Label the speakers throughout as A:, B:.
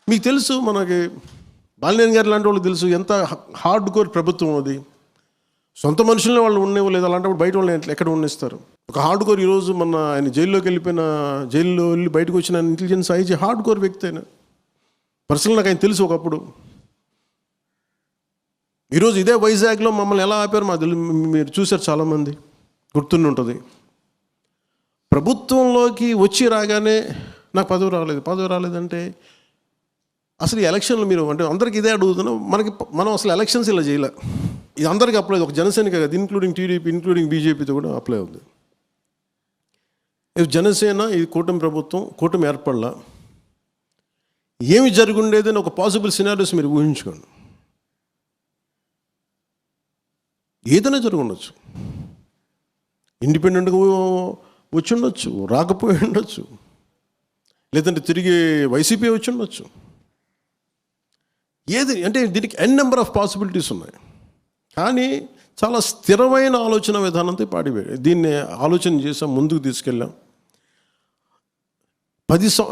A: మీకు తెలుసు, మనకి బాలినేని గారు లాంటి వాళ్ళు తెలుసు ఎంత హార్డ్ కోర్ ప్రభుత్వం అది. సొంత మనుషులనే వాళ్ళు ఉండేవాళ్ళు లేదు, అలాంటప్పుడు బయట వాళ్ళు ఎక్కడ ఉండేస్తారు. ఒక హార్డ్ కోర్ ఈరోజు ఆయన జైల్లో వెళ్ళి బయటకు వచ్చిన ఇంటెలిజెన్స్ ఐజీ హార్డ్ కోర్ వ్యక్తి అయినా పర్సనల్ నాకు ఆయన తెలుసు ఒకప్పుడు. ఈరోజు ఇదే వైజాగ్లో మమ్మల్ని ఎలా ఆపారు మీరు చూశారు, చాలామంది గుర్తుండి ఉంటుంది. ప్రభుత్వంలోకి వచ్చి రాగానే నాకు పదవి రాలేదంటే అసలు ఈ ఎలక్షన్లు మీరు అంటే అందరికీ ఇదే అడుగుతున్నాం. మనం అసలు ఎలక్షన్స్ ఇలా చేయలే. ఇది అందరికీ అప్లై, ఒక జనసేన కదా, ఇన్క్లూడింగ్ టీడీపీ, ఇన్క్లూడింగ్ బీజేపీతో కూడా అప్లై అవుతుంది. ఇది జనసేన, ఇది కూటమి ప్రభుత్వం, కూటమి ఏర్పడలా. ఏమి జరుగుండేదని ఒక పాసిబుల్ సినారియోస్ మీరు ఊహించుకోండి. ఏదైనా జరుగుండొచ్చు, ఇండిపెండెంట్గా వచ్చి ఉండొచ్చు, రాకపోయి ఉండొచ్చు, లేదంటే తిరిగి వైసీపీ వచ్చి ఉండొచ్చు. ఏది అంటే దీనికి నెంబర్ ఆఫ్ పాసిబిలిటీస్ ఉన్నాయి. కానీ చాలా స్థిరమైన ఆలోచన విధానంతో దీన్ని ఆలోచన చేసాం, ముందుకు తీసుకెళ్ళాం.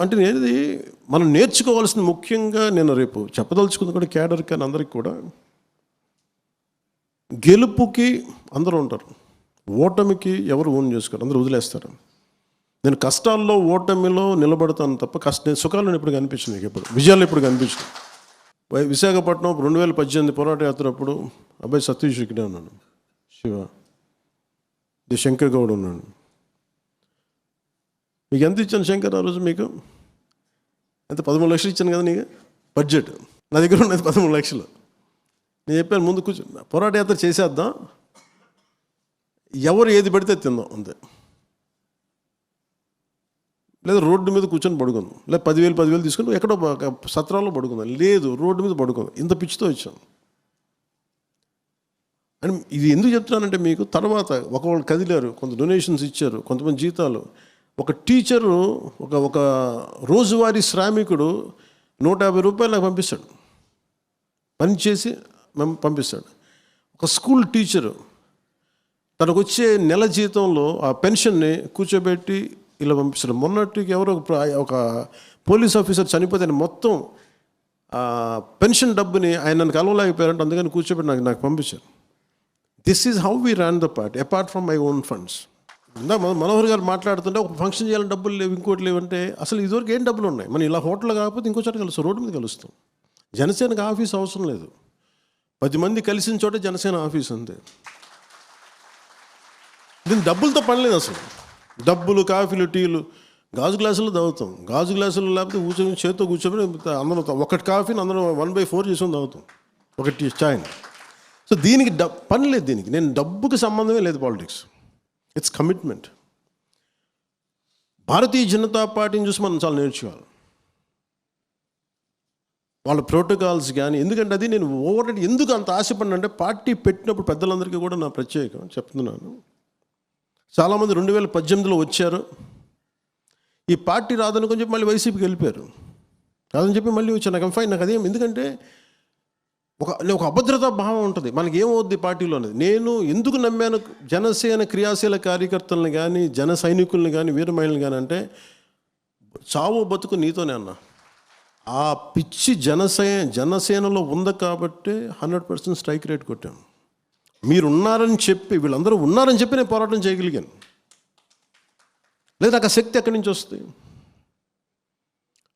A: అంటే ఏది మనం నేర్చుకోవాల్సింది ముఖ్యంగా నేను రేపు చెప్పదలుచుకుంది కూడా క్యాడర్ కానీ అందరికి కూడా, గెలుపుకి అందరూ ఉంటారు, ఓటమికి ఎవరు ఓన్ చేసుకోరు, అందరూ వదిలేస్తారు. నేను కష్టాల్లో ఓటమిలో నిలబడతాను తప్ప సుఖాలను ఎప్పుడు కనిపించింది, నీకు ఎప్పుడు విజయాలు ఎప్పుడు కనిపించింది. విశాఖపట్నం 2018 పోరాట యాత్ర అప్పుడు అబ్బాయి సతీష్ ఇక్కడే ఉన్నాను, శివ శంకర్ గౌడ్ ఉన్నాను. మీకు ఎంత ఇచ్చాను శంకర్ ఆ రోజు? మీకు ఎంత? 13 లక్షలు ఇచ్చాను కదా నీకు బడ్జెట్. నా దగ్గర ఉన్నది 13 లక్షలు. నేను చెప్పాను ముందు పోరాట యాత్ర చేసేద్దాం, ఎవరు ఏది పడితే తిందాం అంతే, లేదా రోడ్డు మీద కూర్చొని పడుకుందాం, లేదా 10,000 తీసుకొని ఎక్కడో సత్రాల్లో పడుకుందాం, లేదు రోడ్డు మీద పడుకుందాం. ఇంత పిచ్చితో వచ్చాను. అని ఇది ఎందుకు చెప్తున్నానంటే మీకు తర్వాత ఒకళ్ళు కదిలారు, కొంత డొనేషన్స్ ఇచ్చారు, కొంతమంది జీతాలు. ఒక టీచరు ఒక రోజువారీ శ్రామికుడు 150 రూపాయలు నాకు పంపిస్తాడు, పని చేసి పంపిస్తాడు. ఒక స్కూల్ టీచరు తనకు వచ్చే నెల జీతంలో ఆ పెన్షన్ని కూర్చోబెట్టి ఇలా పంపిస్తాడు. మొన్నటికి ఎవరో ఒక పోలీస్ ఆఫీసర్ చనిపోతే మొత్తం పెన్షన్ డబ్బుని ఆయన నన్ను కలవలేకపోయారంటే అందుకని కూర్చోబెట్టి నాకు పంపించారు. This is how we run the party apart from my own funds. ఇందా మనోహర్ గారు మాట్లాడుతుంటే ఒక ఫంక్షన్ చేయాలని డబ్బులు లేవు, ఇంకోటి లేవంటే అసలు ఇదివరకు ఏం డబ్బులు ఉన్నాయి? మనం ఇలా హోటల్లో కాకపోతే ఇంకో చోట కలుస్తాం, రోడ్డు మీద కలుస్తాం. జనసేనకు ఆఫీస్ అవసరం లేదు, 10 మంది కలిసిన చోటే జనసేన ఆఫీస్ అంతే. దీని డబ్బులతో పని లేదు అసలు. డబ్బులు, కాఫీలు, టీలు గాజు గ్లాసులు తాగుతాం. గాజు గ్లాసులు లేకపోతే కూర్చొని చేతితో కూర్చొని అందరం ఒకటి కాఫీని అందరం 1/4 చేసుకొని తాగుతాం, ఒకటి ఛాయ్ని. సో దీనికి పని లేదు. దీనికి నేను డబ్బుకి సంబంధమే లేదు. Politics it's commitment. Bharatiya Janata పార్టీని చూసి మనం చాలా నేర్చుకోవాలి, వాళ్ళ ప్రోటోకాల్స్ కానీ. ఎందుకంటే అది నేను ఓవర్ ఎందుకు అంత ఆశపడినంటే పార్టీ పెట్టినప్పుడు పెద్దలందరికీ కూడా నా ప్రత్యేకం చెప్తున్నాను. చాలామంది 2018లో వచ్చారు, ఈ పార్టీ రాదని కొంచెం మళ్ళీ వైసీపీకి వెళ్ళిపోయారు, రాదని చెప్పి మళ్ళీ వచ్చాను. నాకు ఫైన్, నాకు అదేం, ఎందుకంటే ఒక అభద్రతా భావం ఉంటుంది. మనకి ఏమవుద్ది పార్టీలో అనేది. నేను ఎందుకు నమ్మాను జనసేన క్రియాశీల కార్యకర్తలను కానీ, జన సైనికులను కానీ, వీర మహిళలు కానీ అంటే చావు బతుకు నీతోనే అన్న. ఆ పిచ్చి జనసేనలో ఉంది కాబట్టి 100% స్ట్రైక్ రేట్ కొట్టాను. మీరు ఉన్నారని చెప్పి, వీళ్ళందరూ ఉన్నారని చెప్పి నేను పోరాటం చేయగలిగాను. లేదా నాకు ఆ శక్తి ఎక్కడి నుంచి వస్తుంది?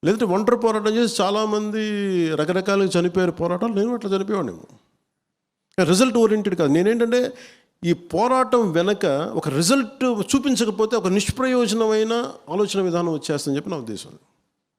A: లేదంటే ఒంటరి పోరాటం చేసి చాలామంది రకరకాలుగా చనిపోయారు పోరాటాలు, నేను అట్లా చనిపోయాను. రిజల్ట్ ఓరియంటెడ్ కాదు. నేనేంటంటే ఈ పోరాటం వెనక ఒక రిజల్ట్ చూపించకపోతే ఒక నిష్ప్రయోజనమైన ఆలోచన విధానం వచ్చేస్తుందని చెప్పి నా ఉద్దేశం.